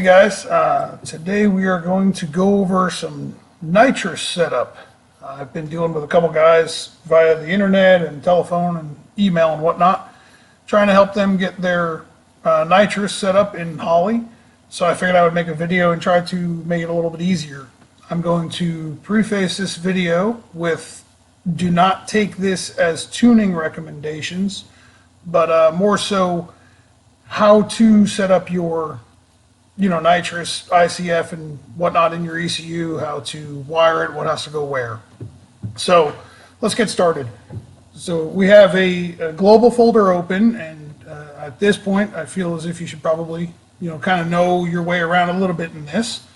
guys, today we are going to go over some nitrous setup. I've been dealing with a couple guys via the internet and telephone and email and whatnot, trying to help them get their nitrous set up in Holley. So I figured I would make a video and try to make it a little bit easier. I'm going to preface this video with do not take this as tuning recommendations, but more so how to set up your nitrous, ICF and whatnot in your ECU, how to wire it, what has to go where. So let's get started. So we have a global folder open, and at this point I feel as if you should probably kind of know your way around a little bit in this.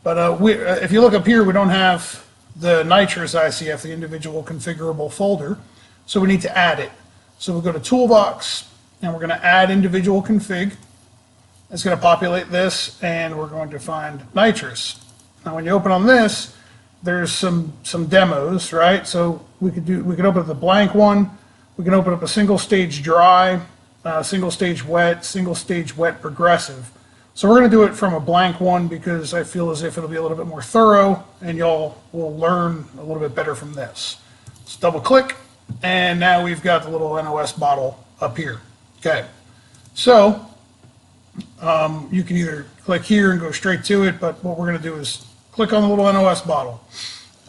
But if you look up here, we don't have the nitrous ICF, the individual configurable folder, so we need to add it. So we'll go to Toolbox and we're going to add individual config. It's going to populate this, and we're going to find nitrous. Now when you open on this, there's some demos, right? So we could open up the blank one, we can open up a single stage dry, single stage wet progressive. So we're going to do it from a blank one because I feel as if it'll be a little bit more thorough and y'all will learn a little bit better from this. Let's double click, and now we've got the little NOS bottle up here. Okay, so you can either click here and go straight to it, but what we're going to do is click on the little NOS bottle.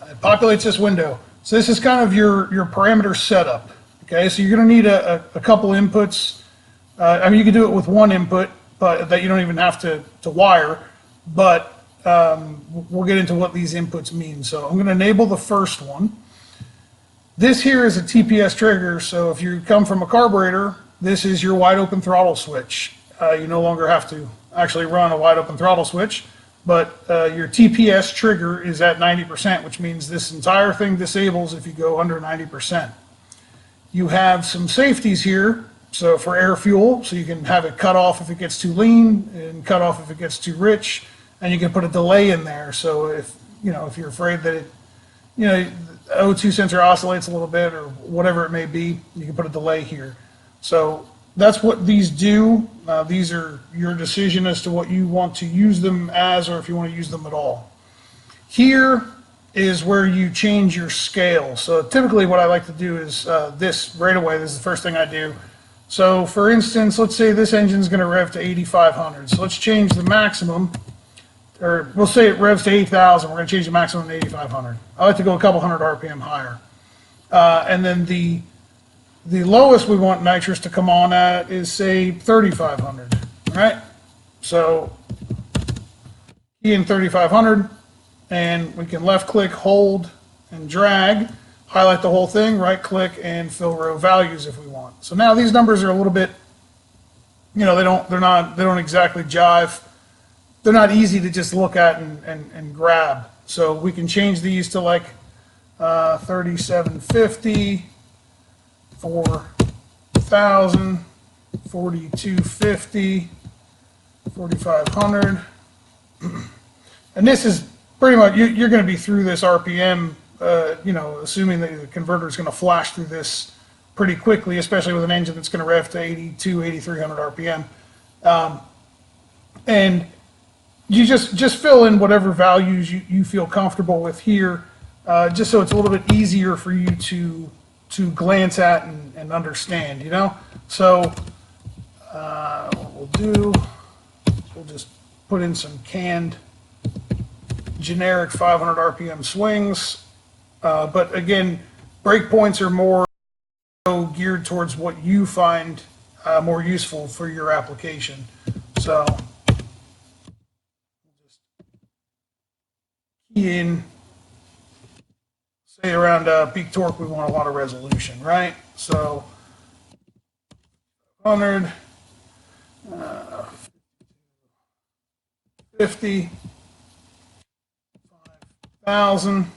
It populates this window. So this is kind of your parameter setup. Okay, so you're going to need a couple inputs. I mean, you can do it with one input, but that you don't even have to wire. But we'll get into what these inputs mean. So I'm going to enable the first one. This here is a TPS trigger. So if you come from a carburetor, this is your wide open throttle switch. You no longer have to actually run a wide open throttle switch, but your TPS trigger is at 90%, which means this entire thing disables if you go under 90%. You have some safeties here, so for air fuel, so you can have it cut off if it gets too lean and cut off if it gets too rich, and you can put a delay in there. So if you're afraid that the O2 sensor oscillates a little bit or whatever it may be, you can put a delay here. So that's what these do. These are your decision as to what you want to use them as, or if you want to use them at all. Here is where you change your scale. So typically what I like to do is this right away. This is the first thing I do. So for instance, let's say this engine is going to rev to 8,500. So let's change the maximum, or we'll say it revs to 8,000. We're going to change the maximum to 8,500. I like to go a couple hundred RPM higher. And then the lowest we want nitrous to come on at is, say, 3,500, right? So key in 3,500, and we can left click, hold, and drag, highlight the whole thing, right click, and fill row values if we want. So now these numbers are a little bit, they don't exactly jive. They're not easy to just look at and grab. So we can change these to like 3750. 4,000, 4,250, 4,500, and this is pretty much you're going to be through this RPM. Assuming that the converter is going to flash through this pretty quickly, especially with an engine that's going to rev to 82, 8,300 RPM, and you just fill in whatever values you feel comfortable with here, just so it's a little bit easier for you to glance at and understand, So what we'll do is we'll just put in some canned generic 500 RPM swings. But again, breakpoints are more geared towards what you find more useful for your application. So just key in. Say around peak torque, we want a lot of resolution, right? So 100, 50, 5,000,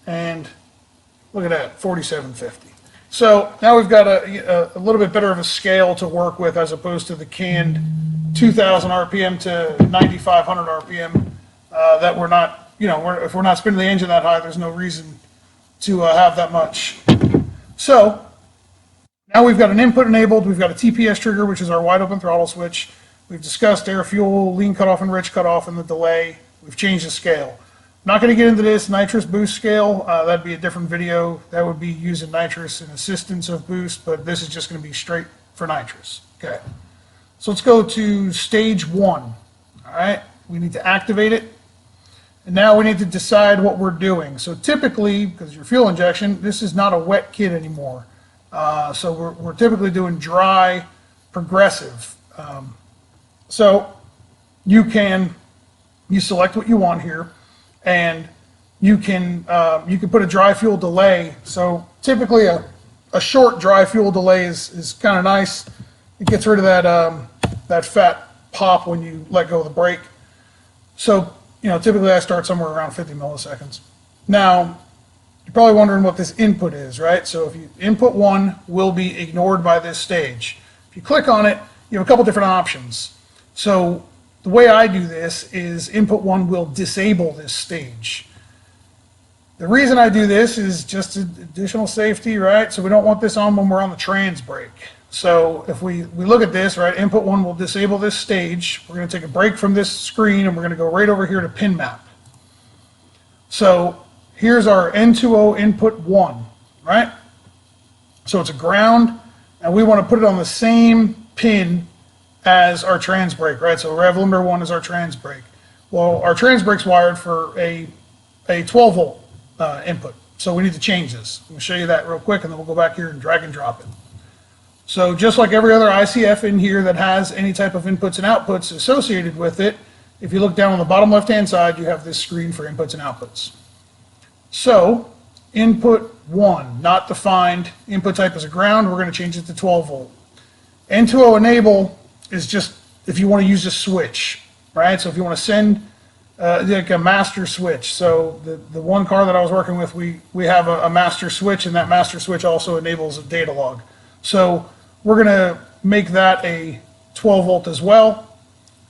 and look at that, 4,750. So now we've got a little bit better of a scale to work with as opposed to the canned 2,000 RPM to 9,500 RPM that we're not, if we're not spinning the engine that high, there's no reason to have that much. So now we've got an input enabled, we've got a TPS trigger, which is our wide open throttle switch. We've discussed air fuel, lean cutoff, enrich cutoff, and the delay. We've changed the scale. I'm not going to get into this nitrous boost scale. That'd be a different video. That would be using nitrous in assistance of boost, but this is just going to be straight for nitrous. Okay. So let's go to stage 1. All right. We need to activate it. And now we need to decide what we're doing. So typically, because your fuel injection, this is not a wet kit anymore. So we're typically doing dry progressive. So you select what you want here, and you can put a dry fuel delay. So typically a short dry fuel delay is kind of nice. It gets rid of that fat pop when you let go of the brake. So typically I start somewhere around 50 milliseconds. Now, you're probably wondering what this input is, right? So if input 1 will be ignored by this stage. If you click on it, you have a couple different options. So the way I do this is input 1 will disable this stage. The reason I do this is just additional safety, right? So we don't want this on when we're on the trans brake. So if we look at this, right, input 1 will disable this stage. We're going to take a break from this screen and we're going to go right over here to pin map. So here's our N2O input 1, right? So it's a ground, and we want to put it on the same pin as our trans brake, right? So rev limiter 1 is our trans brake. Well, our trans brake's wired for a 12 volt input. So we need to change this. I'm going to show you that real quick, and then we'll go back here and drag and drop it. So just like every other ICF in here that has any type of inputs and outputs associated with it, if you look down on the bottom left-hand side, you have this screen for inputs and outputs. So input 1, not defined, input type is a ground, we're going to change it to 12 volt. N2O enable is just if you want to use a switch, right? So if you want to send like a master switch. So the one car that I was working with, we have a master switch, and that master switch also enables a data log. So we're going to make that a 12 volt as well.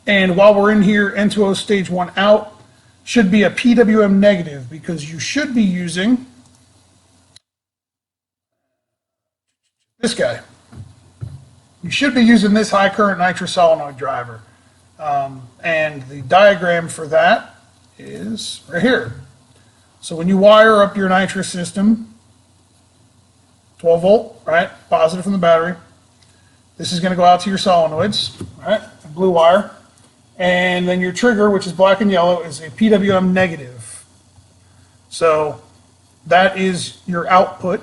And while we're in here, N2O stage 1 out should be a PWM negative, because you should be using this guy. You should be using this high current nitrous solenoid driver. And the diagram for that is right here. So when you wire up your nitrous system, 12 volt, right, positive from the battery, this is going to go out to your solenoids, right, blue wire. And then your trigger, which is black and yellow, is a PWM negative. So that is your output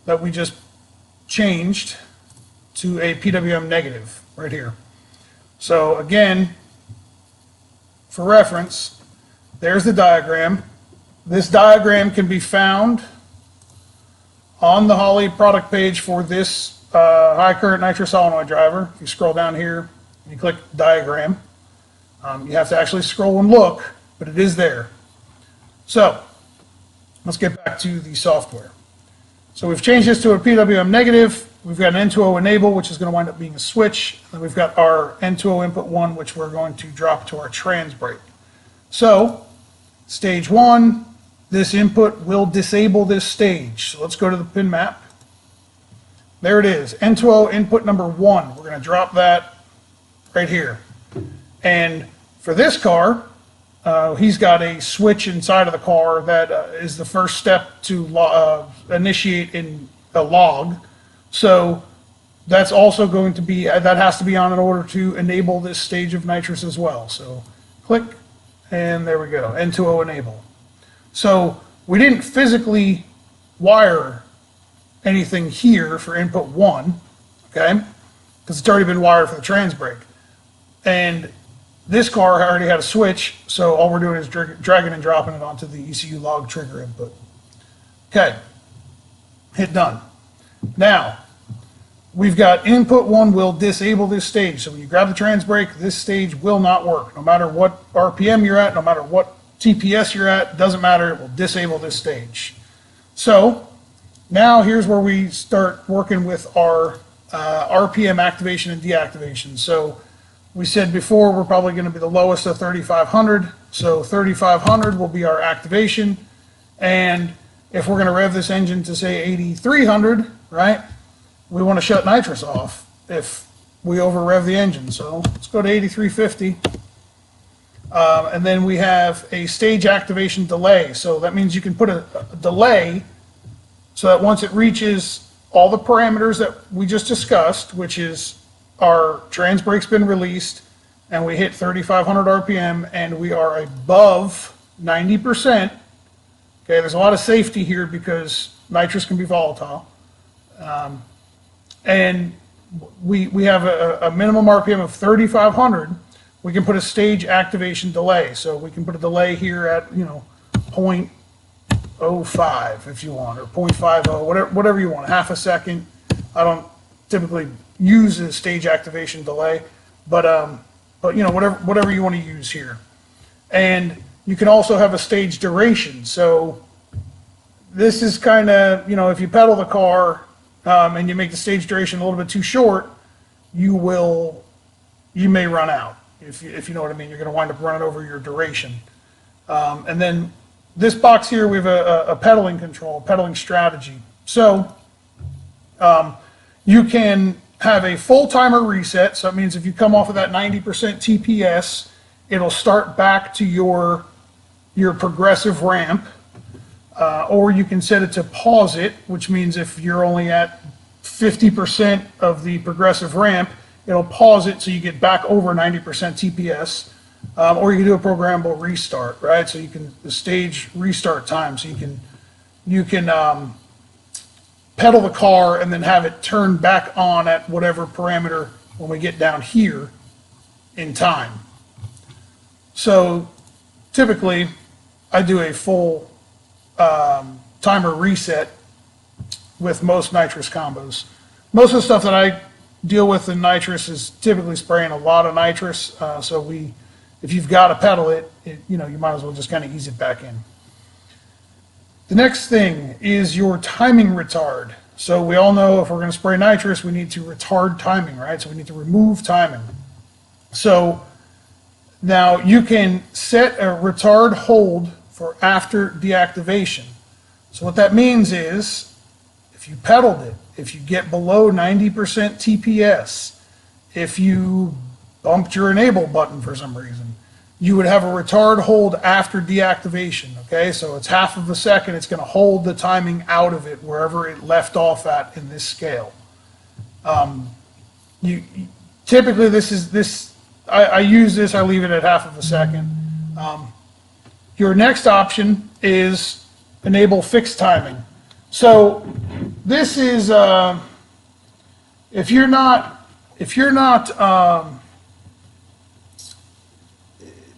that we just changed to a PWM negative right here. So again, for reference, there's the diagram. This diagram can be found on the Holley product page for this high current nitrous solenoid driver. If you scroll down here and you click diagram, you have to actually scroll and look, but it is there. So let's get back to the software. So we've changed this to a PWM negative. We've got an N2O enable, which is going to wind up being a switch. Then we've got our N2O input 1, which we're going to drop to our trans brake. So stage 1, this input will disable this stage. So let's go to the pin map. There it is, N2O input number 1. We're going to drop that right here. And for this car, he's got a switch inside of the car that is the first step to initiate in a log. So that's also going to be, that has to be on in order to enable this stage of nitrous as well. So click, and there we go, N2O enable. So we didn't physically wire anything here for input 1, okay, because it's already been wired for the trans brake. And this car already had a switch, so all we're doing is dragging and dropping it onto the ECU log trigger input. Okay, hit done. Now, we've got input 1 will disable this stage. So when you grab the trans brake, this stage will not work. No matter what RPM you're at, no matter what TPS you're at, doesn't matter, it will disable this stage. So now here's where we start working with our RPM activation and deactivation. So we said before we're probably going to be the lowest of 3,500. So 3,500 will be our activation. And if we're going to rev this engine to say 8,300, right, we want to shut nitrous off. If we over rev the engine. So let's go to 8350. And then we have a stage activation delay. So that means you can put a delay so that once it reaches all the parameters that we just discussed, which is our trans brake's been released and we hit 3,500 RPM and we are above 90%. Okay, there's a lot of safety here because nitrous can be volatile. And we have a minimum RPM of 3,500. We can put a stage activation delay. So we can put a delay here at, 0.05 if you want, or 0.50, whatever you want, half a second. I don't typically use a stage activation delay, but whatever you want to use here. And you can also have a stage duration. So this is kind of, if you pedal the car and you make the stage duration a little bit too short, you may run out. If you know what I mean, you're going to wind up running over your duration. And then this box here, we have a pedaling control, pedaling strategy. So you can have a full timer reset. So that means if you come off of that 90% TPS, it'll start back to your progressive ramp. Or you can set it to pause it, which means if you're only at 50% of the progressive ramp, it'll pause it so you get back over 90% TPS. Or you can do a programmable restart, right? So you can, the stage restart time, so you can pedal the car and then have it turn back on at whatever parameter when we get down here in time. So typically I do a full timer reset with most nitrous combos. Most of the stuff that I deal with in nitrous is typically spraying a lot of nitrous. If you've got to pedal it, you might as well just kind of ease it back in. The next thing is your timing retard. So we all know if we're going to spray nitrous, we need to retard timing, right? So we need to remove timing. So now you can set a retard hold for after deactivation. So what that means is if you pedaled it, if you get below 90% TPS, if you bumped your enable button for some reason, you would have a retard hold after deactivation, okay? So it's half of a second, it's gonna hold the timing out of it wherever it left off at in this scale. Typically I use this, I leave it at half of a second. Your next option is enable fixed timing. So this is, if you're not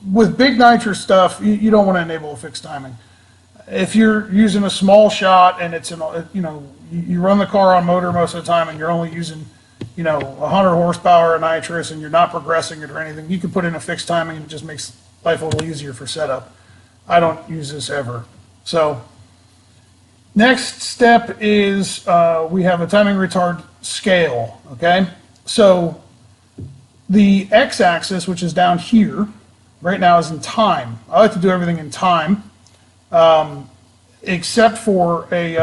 with big nitrous stuff, you don't want to enable fixed timing. If you're using a small shot and it's you run the car on motor most of the time and you're only using 100 horsepower of nitrous and you're not progressing it or anything, you can put in a fixed timing and it just makes life a little easier for setup. I don't use this ever. So next step is we have a timing retard scale, okay? So the x-axis, which is down here, right now is in time. I like to do everything in time, except for the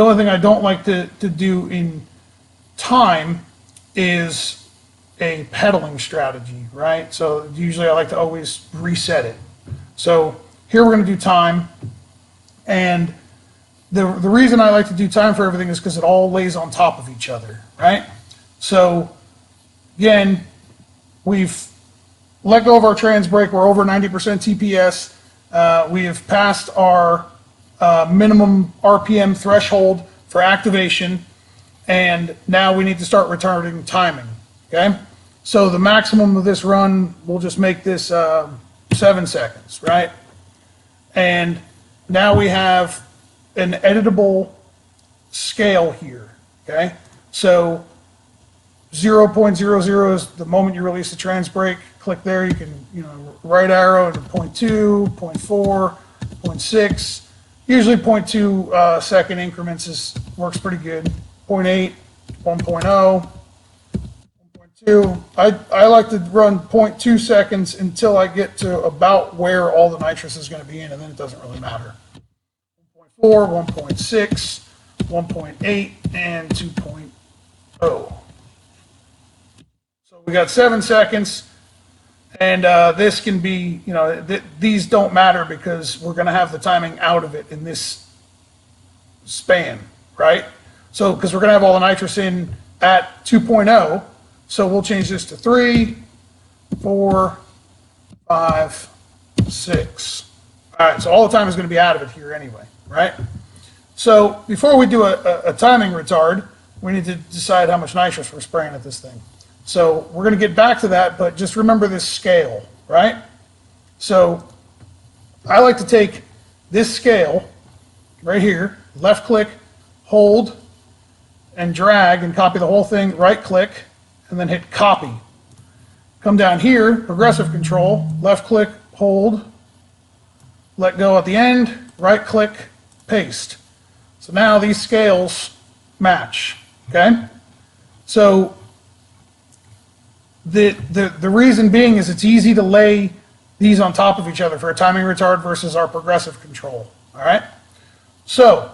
only thing I don't like to do in time is a pedaling strategy, right? So usually I like to always reset it. So here we're going to do time, and the reason I like to do time for everything is because it all lays on top of each other, right? So again, we've let go of our trans brake, we're over 90% TPS, we have passed our minimum RPM threshold for activation, and now we need to start retarding timing, okay? So the maximum of this run, we'll just make this 7 seconds, right? And now we have an editable scale here, okay? So 0.00 is the moment you release the trans brake. Click there, you can, right arrow to 0.2, 0.4, 0.6. Usually 0.2 second increments works pretty good. 0.8, 1.0, 1.2. I like to run 0.2 seconds until I get to about where all the nitrous is going to be in, and then it doesn't really matter. 1.4, 1.6, 1.8, and 2.0. So we got 7 seconds, and this can be, these don't matter because we're going to have the timing out of it in this span, right? So, because we're going to have all the nitrous in at 2.0, so we'll change this to 3, 4, 5, 6. All right, so all the time is going to be out of it here anyway, right? So before we do a timing retard, we need to decide how much nitrous we're spraying at this thing. So we're going to get back to that, but just remember this scale, right? So I like to take this scale right here, left click, hold, and drag and copy the whole thing, right click, and then hit copy. Come down here, progressive control, left click, hold, let go at the end, right click, paste. So now these scales match, okay? So the reason being is it's easy to lay these on top of each other for a timing retard versus our progressive control, all right? So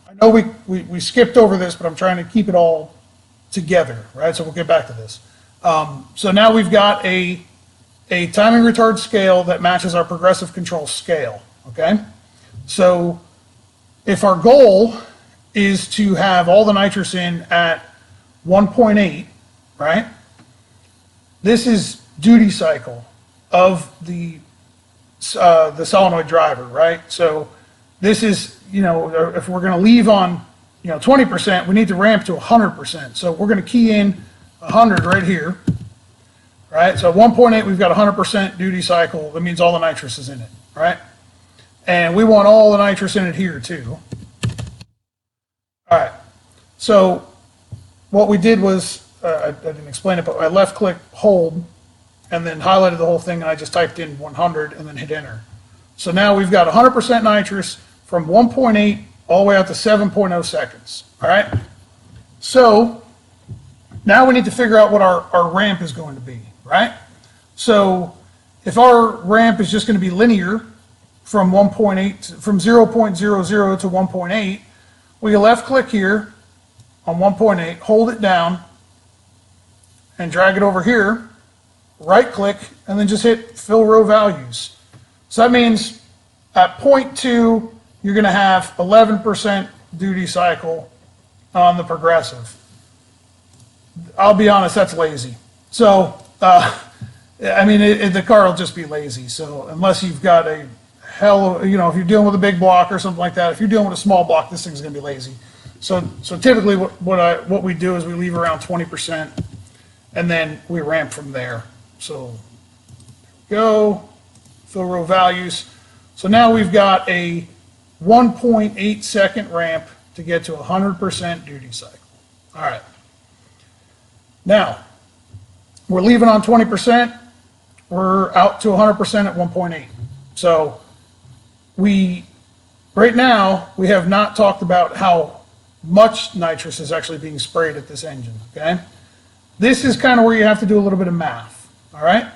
I know we skipped over this, but I'm trying to keep it all together, right? So we'll get back to this. So now we've got a timing retard scale that matches our progressive control scale, okay? So if our goal is to have all the nitrous in at 1.8, right? This is duty cycle of the solenoid driver, right? So this is, if we're going to leave on, 20%, we need to ramp to 100%. So we're going to key in 100 right here, right? So at 1.8, we've got 100% duty cycle. That means all the nitrous is in it, right? And we want all the nitrous in it here too. All right. So what we did was, I didn't explain it, but I left click, hold, and then highlighted the whole thing, and I just typed in 100 and then hit enter. So now we've got 100% nitrous from 1.8 all the way out to 7.0 seconds, all right? So now we need to figure out what our ramp is going to be, right? So if our ramp is just going to be linear from 1.8, from 0.00 to 1.8, we can left click here on 1.8, hold it down, and drag it over here, right click, and then just hit fill row values. So that means at 0.2, you're going to have 11% duty cycle on the progressive. I'll be honest, that's lazy. So, the car will just be lazy. So unless you've got a hell, if you're dealing with a big block or something like that, if you're dealing with a small block, this thing's going to be lazy. So typically what we do is we leave around 20% and then we ramp from there. So go, fill row values. So now we've got a 1.8 second ramp to get to 100% duty cycle. All right. Now, we're leaving on 20%. We're out to 100% at 1.8. So right now, we have not talked about how much nitrous is actually being sprayed at this engine, okay? This is kind of where you have to do a little bit of math, all right?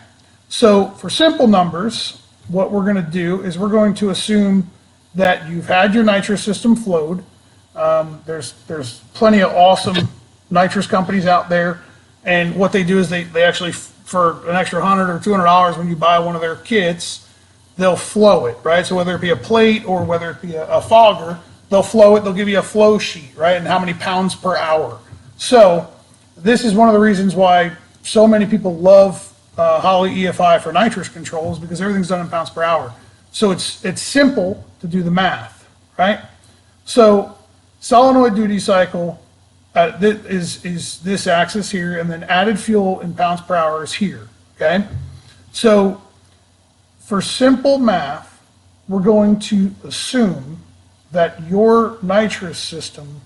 So for simple numbers, what we're going to do is we're going to assume that you've had your nitrous system flowed. There's plenty of awesome nitrous companies out there, and what they do is they actually, for an extra $100 or $200 when you buy one of their kits, they'll flow it, right? So whether it be a plate or whether it be a fogger, they'll flow it, they'll give you a flow sheet, right? And how many pounds per hour. So this is one of the reasons why so many people love Holley EFI for nitrous controls, because everything's done in pounds per hour. So it's simple to do the math, right? So solenoid duty cycle is this axis here, and then added fuel in pounds per hour is here, okay? So for simple math, we're going to assume that your nitrous system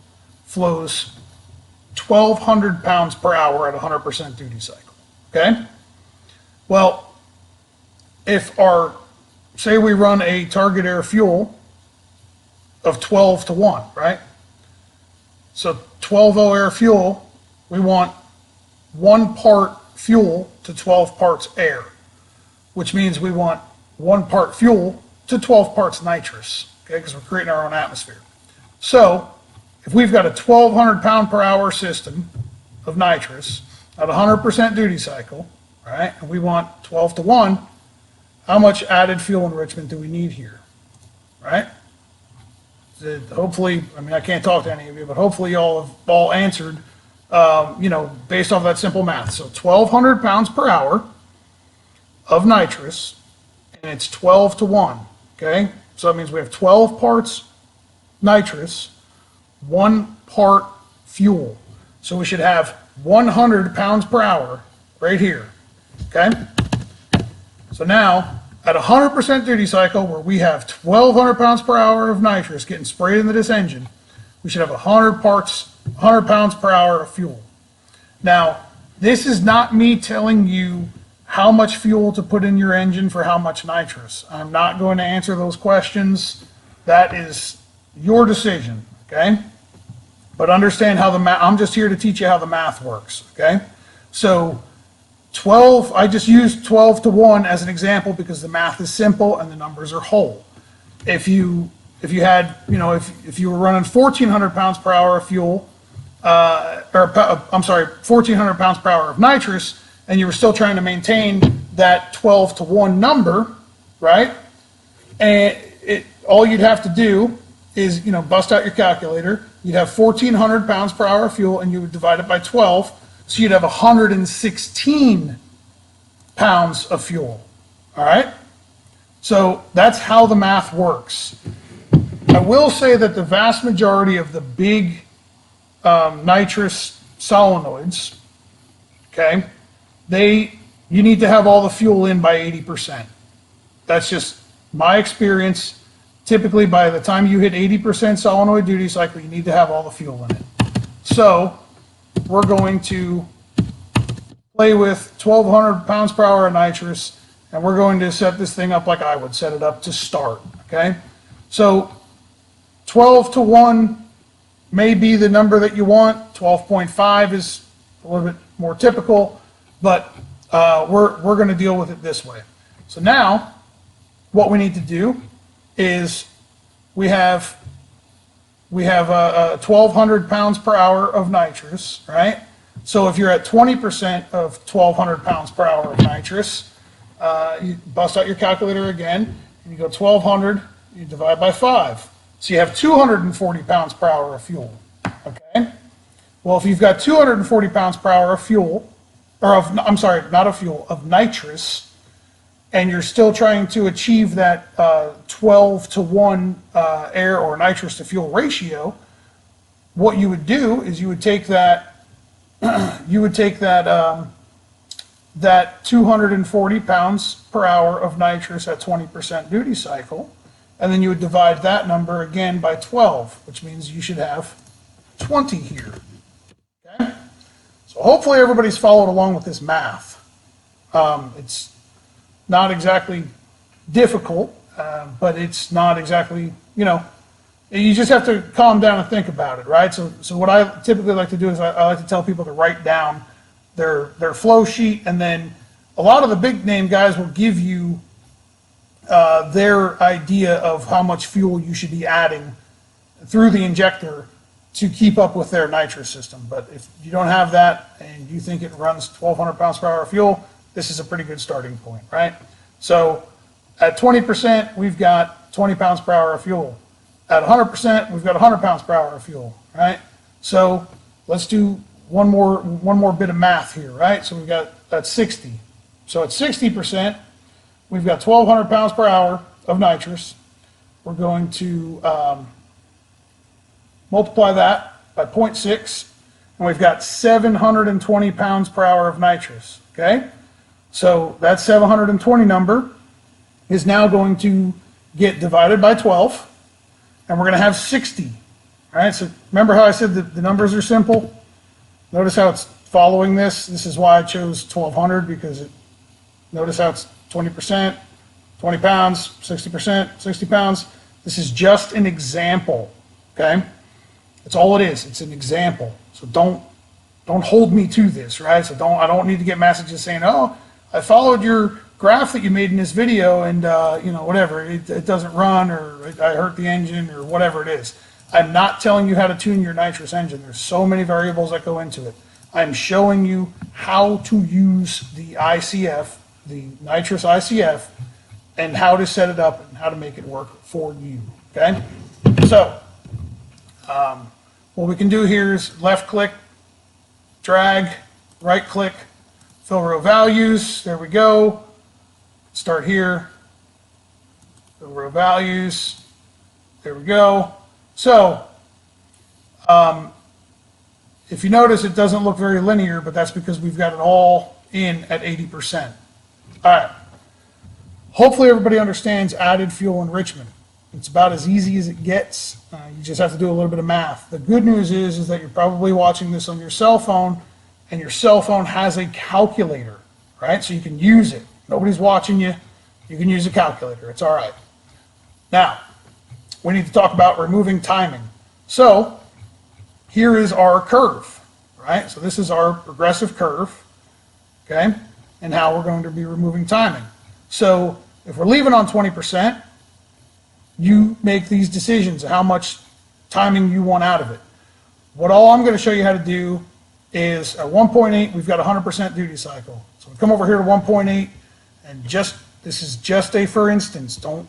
flows 1,200 pounds per hour at 100% duty cycle, okay? Well, if say we run a target air fuel of 12 to 1, right? So 12O air fuel, we want 1 part fuel to 12 parts air, which means we want 1 part fuel to 12 parts nitrous, okay, because we're creating our own atmosphere. So if we've got a 1,200 pound per hour system of nitrous at 100% duty cycle, right, and we want 12 to 1, how much added fuel enrichment do we need here, right? Hopefully, I mean, I can't talk to any of you, but hopefully y'all have all answered, you know, based off that simple math. So 1,200 pounds per hour of nitrous, and it's 12 to 1, okay? So that means we have 12 parts nitrous, 1 part fuel. So we should have 100 pounds per hour right here, okay? So now, at 100% duty cycle, where we have 1,200 pounds per hour of nitrous getting sprayed into this engine, we should have 100 pounds per hour of fuel. Now, this is not me telling you how much fuel to put in your engine for how much nitrous. I'm not going to answer those questions. That is your decision, okay? But understand how the math, I'm just here to teach you how the math works, okay? So 12, I just used 12 to 1 as an example because the math is simple and the numbers are whole. If you had, you know, if you were running 1,400 pounds per hour of fuel, 1,400 pounds per hour of nitrous, and you were still trying to maintain that 12 to 1 number, right? And all you'd have to do is, you know, bust out your calculator. You'd have 1,400 pounds per hour of fuel, and you would divide it by 12, so you'd have 116 pounds of fuel, all right? So that's how the math works. I will say that the vast majority of the big nitrous solenoids, okay, you need to have all the fuel in by 80%. That's just my experience. Typically, by the time you hit 80% solenoid duty cycle, you need to have all the fuel in it. So we're going to play with 1,200 pounds per hour of nitrous, and we're going to set this thing up like I would set it up to start, okay? So 12 to 1 may be the number that you want. 12.5 is a little bit more typical, but we're going to deal with it this way. So now what we need to do is we have 1,200 pounds per hour of nitrous, right? So if you're at 20% of 1,200 pounds per hour of nitrous, you bust out your calculator again, and you go 1,200, you divide by 5. So you have 240 pounds per hour of fuel, okay? Well, if you've got 240 pounds per hour of fuel, or I'm sorry, not of fuel, of nitrous, and you're still trying to achieve that 12 to 1 air or nitrous to fuel ratio, what you would do is you would take that that 240 pounds per hour of nitrous at 20% duty cycle, and then you would divide that number again by 12, which means you should have 20 here. Okay? So hopefully everybody's followed along with this math. It's not exactly difficult, but it's not exactly, you know, you just have to calm down and think about it, right? So what I typically like to do is I like to tell people to write down their flow sheet, and then a lot of the big name guys will give you their idea of how much fuel you should be adding through the injector to keep up with their nitrous system. But if you don't have that and you think it runs 1,200 pounds per hour of fuel, this is a pretty good starting point, right? So at 20%, we've got 20 pounds per hour of fuel. At 100%, we've got 100 pounds per hour of fuel, right? So let's do one more bit of math here, right? So we've got that 60. So at 60%, we've got 1,200 pounds per hour of nitrous. We're going to multiply that by 0.6, and we've got 720 pounds per hour of nitrous, okay? So that 720 number is now going to get divided by 12, and we're going to have 60. All right, so remember how I said that the numbers are simple? Notice how it's following this. This is why I chose 1,200, because notice how it's 20%, 20 pounds, 60%, 60 pounds. This is just an example, okay? That's all it is. It's an example. So don't hold me to this, right? So I don't need to get messages saying, oh, I followed your graph that you made in this video, and you know, whatever, it doesn't run, or I hurt the engine, or whatever it is. I'm not telling you how to tune your nitrous engine. There's so many variables that go into it. I'm showing you how to use the ICF, the nitrous ICF, and how to set it up and how to make it work for you, okay? So, what we can do here is left click, drag, right click, fill row values, there we go. Start here, fill row values, there we go. So, if you notice, it doesn't look very linear, but that's because we've got it all in at 80%. All right. Hopefully everybody understands added fuel enrichment. It's about as easy as it gets. You just have to do a little bit of math. The good news is that you're probably watching this on your cell phone, and your cell phone has a calculator, right? So you can use it. Nobody's watching you. You can use a calculator. It's all right. Now, we need to talk about removing timing. So here is our curve, right? So this is our progressive curve, okay? And how we're going to be removing timing. So if we're leaving on 20%, you make these decisions of how much timing you want out of it. What all I'm going to show you how to do is at 1.8, we've got 100% duty cycle. So we come over here to 1.8, and this is just a for instance. Don't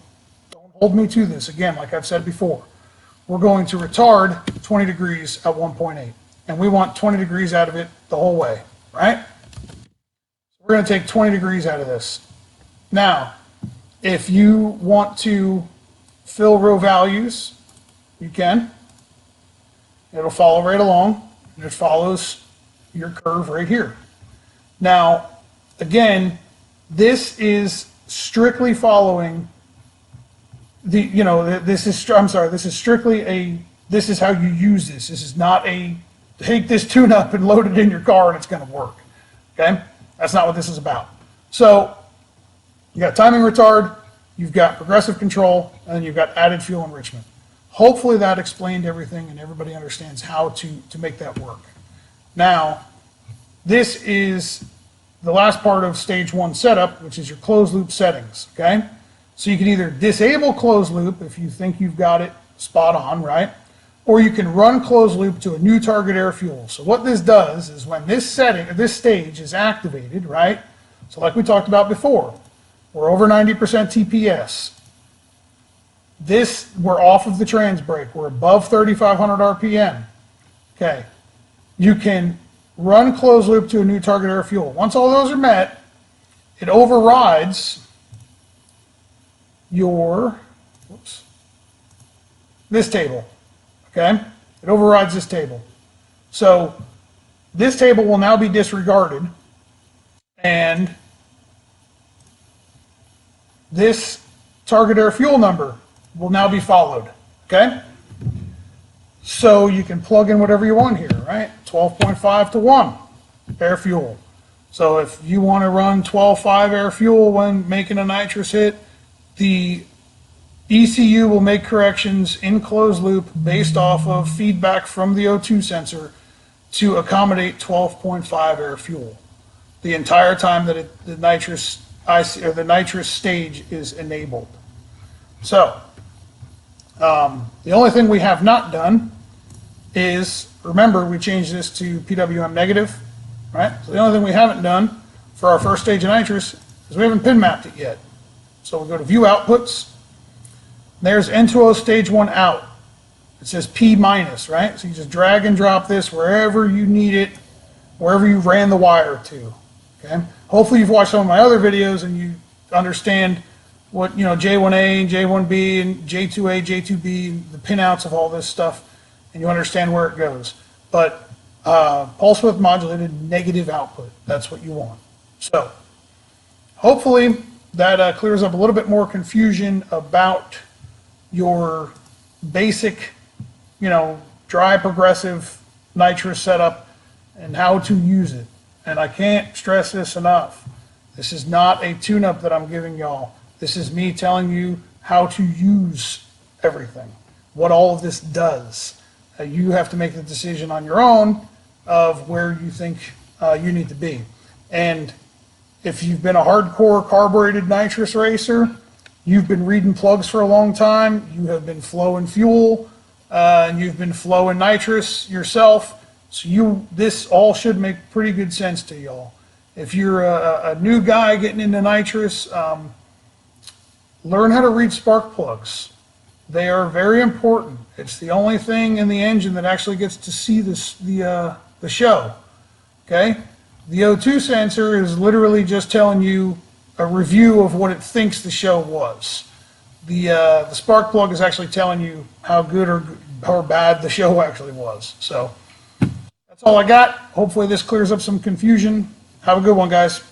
hold me to this. Again, like I've said before, we're going to retard 20 degrees at 1.8, and we want 20 degrees out of it the whole way, right? So we're going to take 20 degrees out of this. Now, if you want to fill row values, you can. It'll follow right along, and it follows your curve right here. Now, again, this is strictly following the, this is strictly this is how you use this. This is not a, take this tune up and load it in your car and it's going to work, okay? That's not what this is about. So, you got timing retard, you've got progressive control, and then you've got added fuel enrichment. Hopefully that explained everything and everybody understands how to make that work. Now, this is the last part of stage 1 setup, which is your closed loop settings, okay? So you can either disable closed loop if you think you've got it spot on, right? Or you can run closed loop to a new target air fuel. So what this does is when this stage is activated, right? So like we talked about before, we're over 90% TPS. We're off of the trans brake. We're above 3,500 RPM. Okay. You can run closed loop to a new target air fuel. Once all those are met, it overrides this table. Okay. It overrides this table. So this table will now be disregarded, and this target air fuel number will now be followed, okay? So you can plug in whatever you want here, right? 12.5 to 1 air fuel. So if you want to run 12.5 air fuel when making a nitrous hit, the ECU will make corrections in closed loop based off of feedback from the O2 sensor to accommodate 12.5 air fuel the entire time that the nitrous stage is enabled. So, the only thing we have not done is, remember, we changed this to PWM negative, right? So the only thing we haven't done for our first stage of nitrous is we haven't pin mapped it yet. So we'll go to view outputs. There's N2O stage 1 out. It says P minus, right? So you just drag and drop this wherever you need it, wherever you ran the wire to, okay? Hopefully you've watched some of my other videos and you understand what, J1A and J1B and J2A, J2B, the pinouts of all this stuff, and you understand where it goes. But pulse width modulated negative output, that's what you want. So hopefully that clears up a little bit more confusion about your basic, dry progressive nitrous setup and how to use it. And I can't stress this enough. This is not a tune-up that I'm giving y'all. This is me telling you how to use everything, what all of this does. You have to make the decision on your own of where you think you need to be. And if you've been a hardcore carbureted nitrous racer, you've been reading plugs for a long time, you have been flowing fuel and you've been flowing nitrous yourself, so this all should make pretty good sense to y'all. If you're a new guy getting into nitrous, learn how to read spark plugs. They are very important. It's the only thing in the engine that actually gets to see the show. Okay? The O2 sensor is literally just telling you a review of what it thinks the show was. The spark plug is actually telling you how good or bad the show actually was. So that's all I got. Hopefully this clears up some confusion. Have a good one, guys.